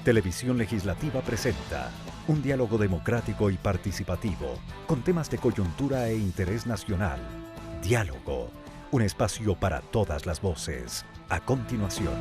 Televisión Legislativa presenta un diálogo democrático y participativo con temas de coyuntura e interés nacional. Diálogo, un espacio para todas las voces. A continuación.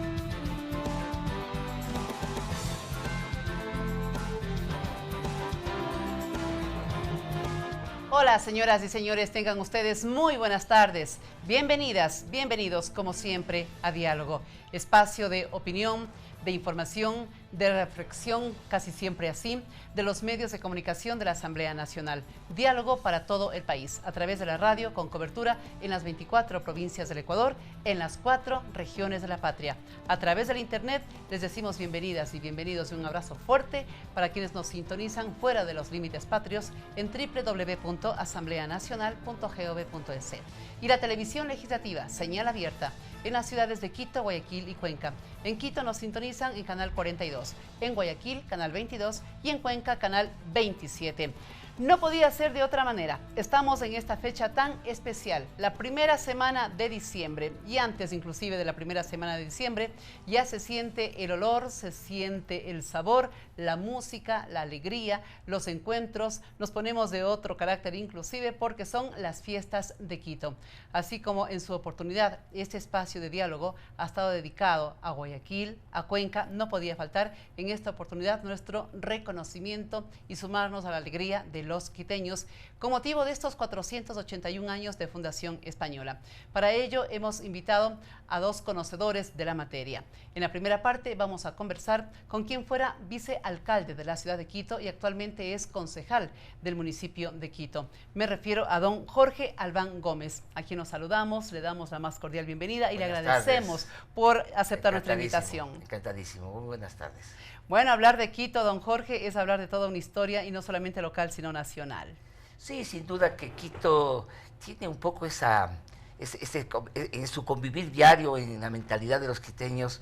Hola, señoras y señores, tengan ustedes muy buenas tardes. Bienvenidas, bienvenidos, como siempre, a Diálogo, espacio de opinión, de información, de reflexión, casi siempre así, de los medios de comunicación de la Asamblea Nacional. Diálogo para todo el país, a través de la radio, con cobertura en las 24 provincias del Ecuador, en las 4 regiones de la patria. A través del internet les decimos bienvenidas y bienvenidos y un abrazo fuerte para quienes nos sintonizan fuera de los límites patrios en www.asambleanacional.gov.es. Y la televisión legislativa, señal abierta, en las ciudades de Quito, Guayaquil y Cuenca. En Quito nos sintonizan en Canal 42, en Guayaquil, Canal 22 y en Cuenca, Canal 27. No podía ser de otra manera. Estamos en esta fecha tan especial, la primera semana de diciembre, y antes inclusive de la primera semana de diciembre, ya se siente el olor, se siente el sabor, la música, la alegría, los encuentros. Nos ponemos de otro carácter inclusive porque son las fiestas de Quito. Así como en su oportunidad este espacio de diálogo ha estado dedicado a Guayaquil, a Cuenca, no podía faltar en esta oportunidad nuestro reconocimiento y sumarnos a la alegría de los quiteños con motivo de estos 481 años de Fundación Española. Para ello hemos invitado a dos conocedores de la materia. En la primera parte vamos a conversar con quien fuera vicealcalde de la ciudad de Quito y actualmente es concejal del municipio de Quito. Me refiero a don Jorge Albán Gómez, a quien nos saludamos, le damos la más cordial bienvenida y le agradecemos por aceptar nuestra invitación. Encantadísimo, muy buenas tardes. Bueno, hablar de Quito, don Jorge, es hablar de toda una historia y no solamente local, sino nacional. Sí, sin duda que Quito tiene un poco en su convivir diario, en la mentalidad de los quiteños,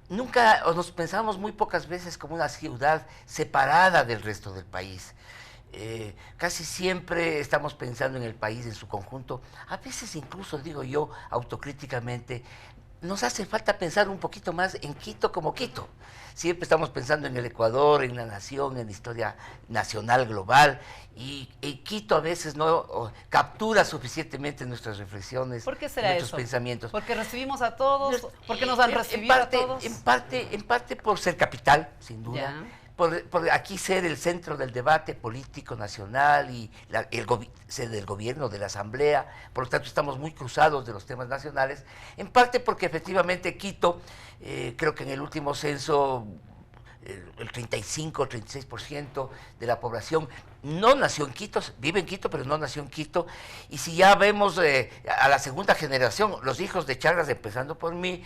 nunca, o nos pensamos muy pocas veces como una ciudad separada del resto del país. Casi siempre estamos pensando en el país en su conjunto, a veces incluso, digo yo, autocríticamente, nos hace falta pensar un poquito más en Quito como Quito. Siempre estamos pensando en el Ecuador, en la nación, en la historia nacional, global, y Quito a veces no captura suficientemente nuestras reflexiones, ¿Por qué será nuestros eso? pensamientos. ¿Porque recibimos a todos? ¿Porque nos han recibido a todos? En parte por ser capital, sin duda. Ya. Por aquí ser el centro del debate político nacional y ser del gobierno, de la asamblea, por lo tanto estamos muy cruzados de los temas nacionales, en parte porque efectivamente Quito, creo que en el último censo el 35 o 36% de la población no nació en Quito, vive en Quito, pero no nació en Quito. Y si ya vemos a la segunda generación, los hijos de Chagras, empezando por mí,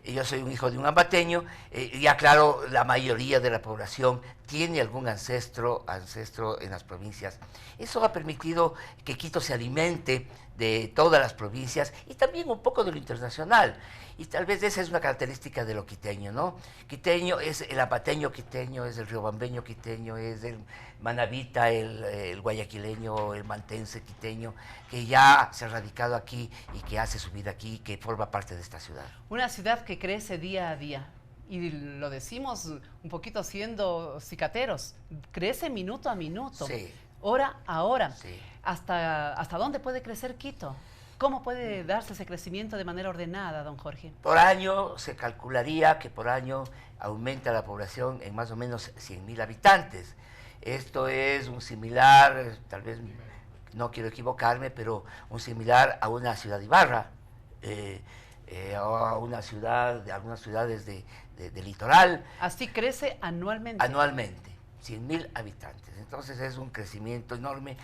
yo soy un hijo de un ambateño, ya claro, la mayoría de la población tiene algún ancestro en las provincias. Eso ha permitido que Quito se alimente de todas las provincias y también un poco de lo internacional. Y tal vez esa es una característica de lo quiteño, ¿no? Quiteño es el ambateño quiteño, es el riobambeño quiteño, es el manabita, el guayaquileño, el mantense quiteño, que ya se ha radicado aquí y que hace su vida aquí y que forma parte de esta ciudad. Una ciudad que crece día a día. Y lo decimos un poquito siendo cicateros, crece minuto a minuto, sí, hora a hora. Sí. ¿Hasta dónde puede crecer Quito? ¿Cómo puede darse ese crecimiento de manera ordenada, don Jorge? Por año se calcularía que por año aumenta la población en más o menos 100.000 habitantes. Esto es un similar, tal vez no quiero equivocarme, pero un similar a una ciudad de Ibarra, o a una ciudad, algunas ciudades de litoral. Así crece anualmente. Anualmente, 100.000 habitantes. Entonces es un crecimiento enorme,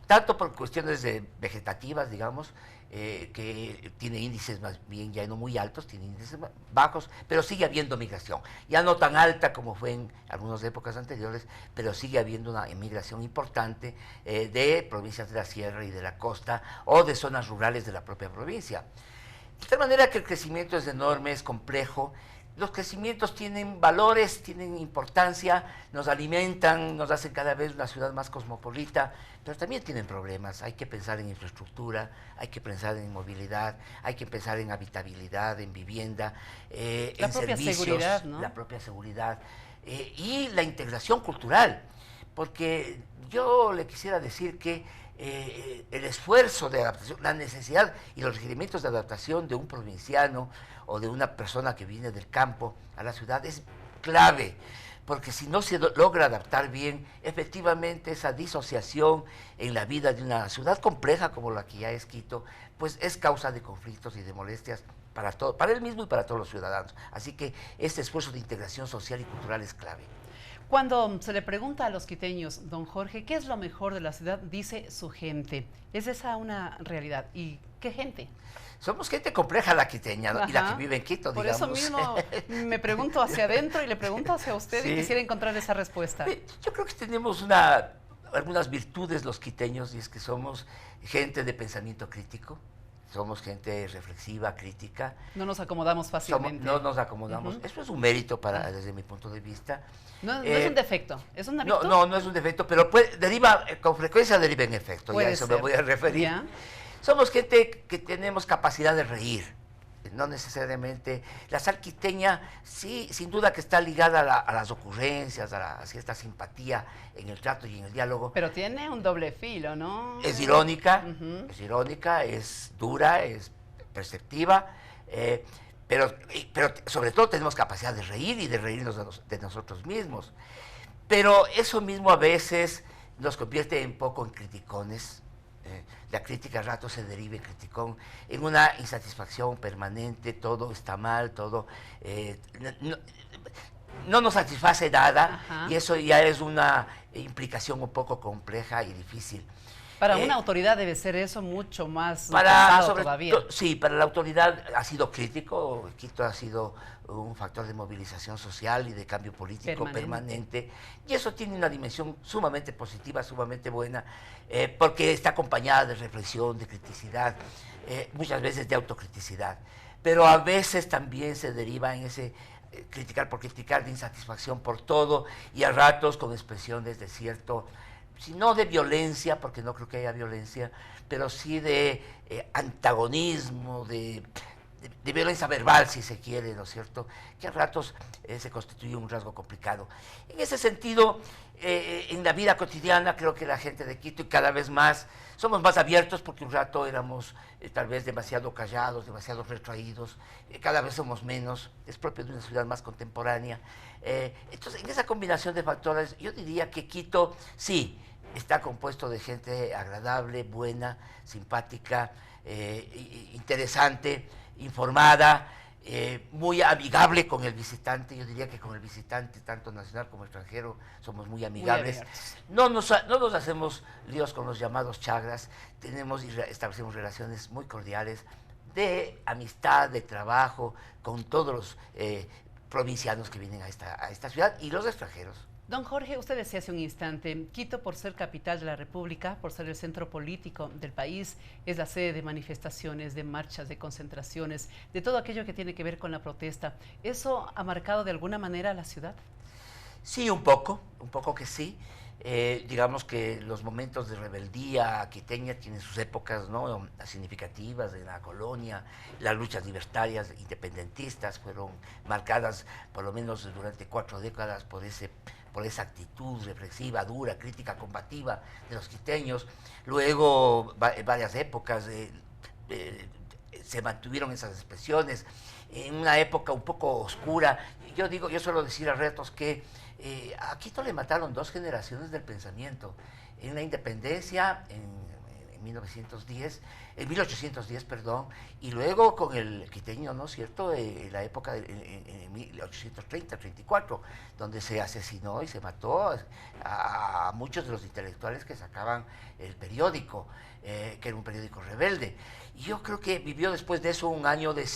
tanto por cuestiones vegetativas, digamos, que tiene índices más bien ya no muy altos, tiene índices bajos, pero sigue habiendo migración. Ya no tan alta como fue en algunas épocas anteriores, pero sigue habiendo una emigración importante de provincias de la sierra y de la costa o de zonas rurales de la propia provincia. De tal manera que el crecimiento es enorme, es complejo. los crecimientos tienen valores, tienen importancia, nos alimentan, nos hacen cada vez una ciudad más cosmopolita, pero también tienen problemas. Hay que pensar en infraestructura, hay que pensar en movilidad, hay que pensar en habitabilidad, en vivienda, en servicios, seguridad, ¿no? la propia seguridad y la integración cultural. Porque yo le quisiera decir que el esfuerzo de adaptación, la necesidad y los requerimientos de adaptación de un provinciano o de una persona que viene del campo a la ciudad es clave, porque si no se logra adaptar bien, efectivamente esa disociación en la vida de una ciudad compleja como la que ya es Quito, pues es causa de conflictos y de molestias para todo, para él mismo y para todos los ciudadanos. Así que este esfuerzo de integración social y cultural es clave. Cuando se le pregunta a los quiteños, don Jorge, ¿qué es lo mejor de la ciudad? Dice su gente. ¿Es esa una realidad? ¿Y qué gente? Somos gente compleja la quiteña, ¿no? Y la que vive en Quito, Por digamos. eso mismo me pregunto hacia adentro y le pregunto hacia usted y quisiera encontrar esa respuesta. Yo creo que tenemos algunas virtudes los quiteños, y es que somos gente de pensamiento crítico. Somos gente reflexiva, crítica. No nos acomodamos fácilmente. No nos acomodamos. Eso es un mérito desde mi punto de vista. No es un defecto, ¿es una virtud? No es un defecto, pero con frecuencia deriva en efecto. Ya a eso me voy a referir. ¿Ya? Somos gente que tenemos capacidad de reír. No necesariamente. La sal quiteña, sí, sin duda que está ligada a las ocurrencias, a cierta simpatía en el trato y en el diálogo. Pero tiene un doble filo, ¿no? Es irónica, es dura, es perceptiva, pero sobre todo tenemos capacidad de reír y de reírnos de nosotros mismos. Pero eso mismo a veces nos convierte un poco en criticones. La crítica a rato se deriva en criticón, en una insatisfacción permanente, todo está mal, todo no nos satisface nada. Ajá. Y eso ya es una implicación un poco compleja y difícil. Para una autoridad debe ser eso mucho más pesado todavía. Sí, para la autoridad ha sido crítico. Quito ha sido un factor de movilización social y de cambio político permanente. Y eso tiene una dimensión sumamente positiva, sumamente buena, porque está acompañada de reflexión, de criticidad, muchas veces de autocriticidad. Pero a veces también se deriva en ese criticar por criticar, de insatisfacción por todo, y a ratos con expresiones de cierto, si no de violencia, porque no creo que haya violencia, pero sí de antagonismo, de violencia verbal, si se quiere, ¿no es cierto?, que a ratos se constituye un rasgo complicado. En ese sentido, en la vida cotidiana, creo que la gente de Quito, y cada vez más, somos más abiertos, porque un rato éramos tal vez demasiado callados, demasiado retraídos, cada vez somos menos, es propio de una ciudad más contemporánea. Entonces, en esa combinación de factores, yo diría que Quito, sí, está compuesto de gente agradable, buena, simpática, interesante, informada, muy amigable con el visitante. Yo diría que con el visitante, tanto nacional como extranjero, somos muy amigables. No nos hacemos líos con los llamados chagras, establecemos relaciones muy cordiales de amistad, de trabajo, con todos los provincianos que vienen a esta ciudad y los extranjeros. Don Jorge, usted decía hace un instante, Quito, por ser capital de la República, por ser el centro político del país, es la sede de manifestaciones, de marchas, de concentraciones, de todo aquello que tiene que ver con la protesta. ¿Eso ha marcado de alguna manera a la ciudad? Sí, un poco que sí. Digamos que los momentos de rebeldía quiteña tienen sus épocas, ¿no?, significativas de la colonia. Las luchas libertarias independentistas fueron marcadas, por lo menos durante 4 décadas, por esa actitud reflexiva, dura, crítica, combativa de los quiteños. Luego, varias épocas se mantuvieron esas expresiones. En una época un poco oscura, yo suelo decir a ratos que a Quito le mataron 2 generaciones del pensamiento. En la independencia, en 1810, perdón, y luego con el quiteño, ¿no es cierto?, la época en 1830-34, donde se asesinó y se mató a muchos de los intelectuales que sacaban el periódico, que era un periódico rebelde. Y yo creo que vivió después de eso un año de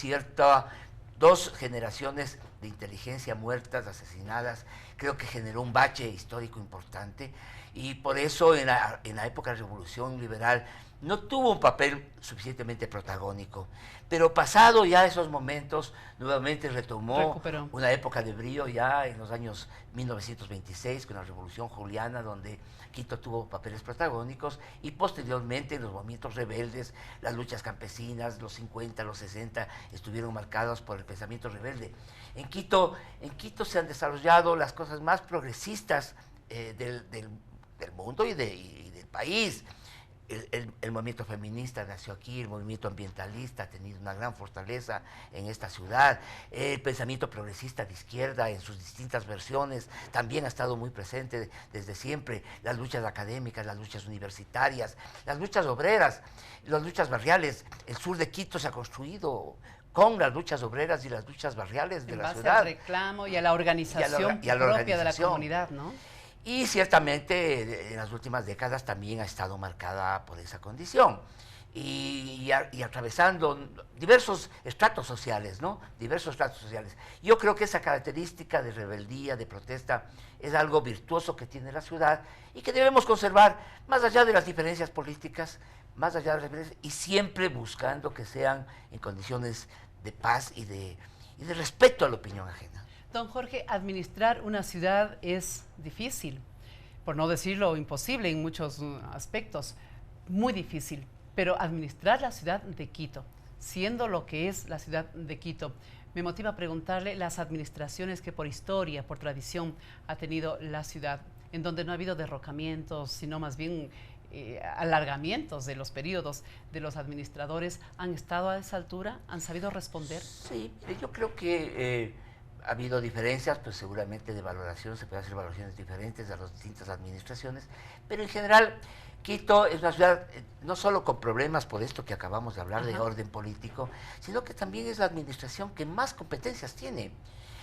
2 generaciones de inteligencia muertas, asesinadas. Creo que generó un bache histórico importante, y por eso en la época de la Revolución Liberal no tuvo un papel suficientemente protagónico, pero pasado ya esos momentos, nuevamente recuperó una época de brío ya en los años 1926 con la Revolución Juliana, donde Quito tuvo papeles protagónicos, y posteriormente los movimientos rebeldes, las luchas campesinas, los 50, los 60, estuvieron marcados por el pensamiento rebelde. En Quito se han desarrollado las cosas más progresistas del mundo y del país. El movimiento feminista nació aquí, el movimiento ambientalista ha tenido una gran fortaleza en esta ciudad, el pensamiento progresista de izquierda en sus distintas versiones también ha estado muy presente desde siempre, las luchas académicas, las luchas universitarias, las luchas obreras, las luchas barriales. El sur de Quito se ha construido con las luchas obreras y las luchas barriales de la ciudad. Al reclamo y a la organización propia de la comunidad, ¿no? Y ciertamente en las últimas décadas también ha estado marcada por esa condición y atravesando diversos estratos sociales, ¿no? Diversos estratos sociales. Yo creo que esa característica de rebeldía, de protesta, es algo virtuoso que tiene la ciudad y que debemos conservar más allá de las diferencias políticas, más allá de las diferencias, y siempre buscando que sean en condiciones de paz y de respeto a la opinión ajena. Don Jorge, administrar una ciudad es difícil, por no decirlo imposible en muchos aspectos, muy difícil, pero administrar la ciudad de Quito, siendo lo que es la ciudad de Quito, me motiva a preguntarle las administraciones que por historia, por tradición, ha tenido la ciudad, en donde no ha habido derrocamientos, sino más bien alargamientos de los periodos de los administradores. ¿Han estado a esa altura? ¿Han sabido responder? Sí, yo creo que ha habido diferencias, pues seguramente de valoración, se pueden hacer valoraciones diferentes de las distintas administraciones, pero en general Quito es una ciudad no solo con problemas por esto que acabamos de hablar de orden político, sino que también es la administración que más competencias tiene.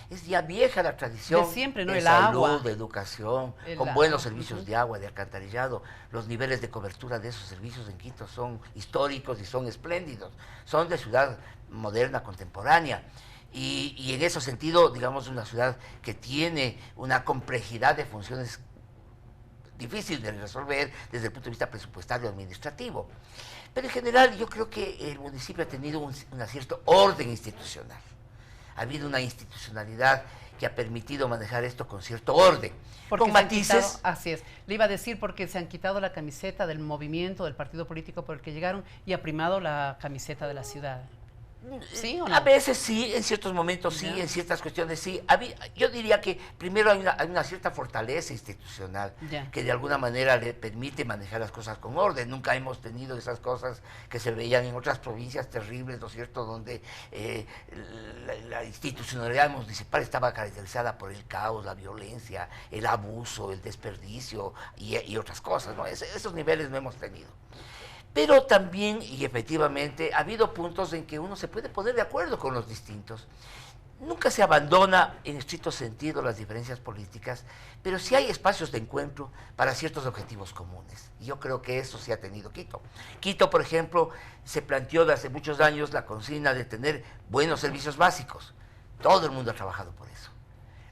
Es ya vieja la tradición de siempre, ¿no? de salud, de educación, con buenos servicios de agua, de alcantarillado. Los niveles de cobertura de esos servicios en Quito son históricos y son espléndidos, son de ciudad moderna, contemporánea. Y en ese sentido, digamos, una ciudad que tiene una complejidad de funciones difícil de resolver desde el punto de vista presupuestario administrativo. Pero en general yo creo que el municipio ha tenido un cierto orden institucional. Ha habido una institucionalidad que ha permitido manejar esto con cierto orden, con matices. Así es, le iba a decir porque se han quitado la camiseta del movimiento, del partido político por el que llegaron y ha primado la camiseta de la ciudad. ¿Sí o no? A veces sí, en ciertos momentos sí, en ciertas cuestiones sí. Yo diría que primero hay una cierta fortaleza institucional que de alguna manera le permite manejar las cosas con orden. Nunca hemos tenido esas cosas que se veían en otras provincias terribles, ¿no es cierto?, donde la institucionalidad municipal estaba caracterizada por el caos, la violencia, el abuso, el desperdicio y otras cosas, ¿no? Esos niveles no hemos tenido. Pero también, y efectivamente, ha habido puntos en que uno se puede poner de acuerdo con los distintos. Nunca se abandona en estricto sentido las diferencias políticas, pero sí hay espacios de encuentro para ciertos objetivos comunes. Y yo creo que eso sí ha tenido Quito. Quito, por ejemplo, se planteó desde hace muchos años la consigna de tener buenos servicios básicos. Todo el mundo ha trabajado por eso,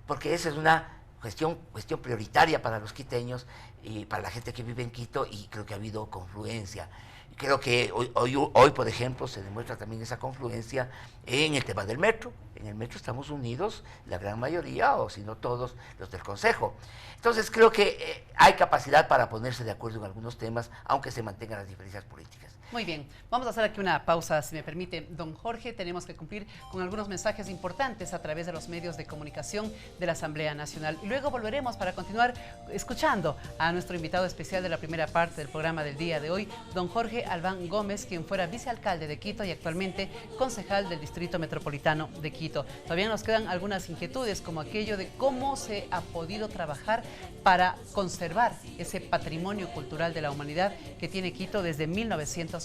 porque esa es una cuestión prioritaria para los quiteños y para la gente que vive en Quito, y creo que ha habido confluencia. Creo que hoy, por ejemplo, se demuestra también esa confluencia en el tema del metro. En el metro estamos unidos, la gran mayoría, o si no todos, los del Consejo. Entonces creo que hay capacidad para ponerse de acuerdo en algunos temas, aunque se mantengan las diferencias políticas. Muy bien, vamos a hacer aquí una pausa, si me permite, don Jorge. Tenemos que cumplir con algunos mensajes importantes a través de los medios de comunicación de la Asamblea Nacional. Y luego volveremos para continuar escuchando a nuestro invitado especial de la primera parte del programa del día de hoy, don Jorge Albán Gómez, quien fuera vicealcalde de Quito y actualmente concejal del Distrito Metropolitano de Quito. Todavía nos quedan algunas inquietudes, como aquello de cómo se ha podido trabajar para conservar ese patrimonio cultural de la humanidad que tiene Quito desde 1978.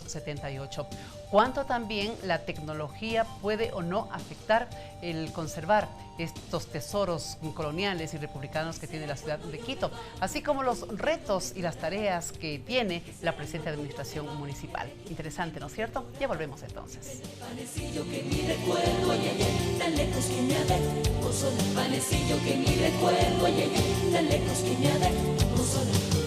Cuánto también la tecnología puede o no afectar el conservar estos tesoros coloniales y republicanos que tiene la ciudad de Quito, así como los retos y las tareas que tiene la presente administración municipal. Interesante, ¿no es cierto? Ya volvemos entonces. Panecillo que mi recuerdo, tan lejos que me alejo, panecillo que mi recuerdo, tan lejos que me alejo,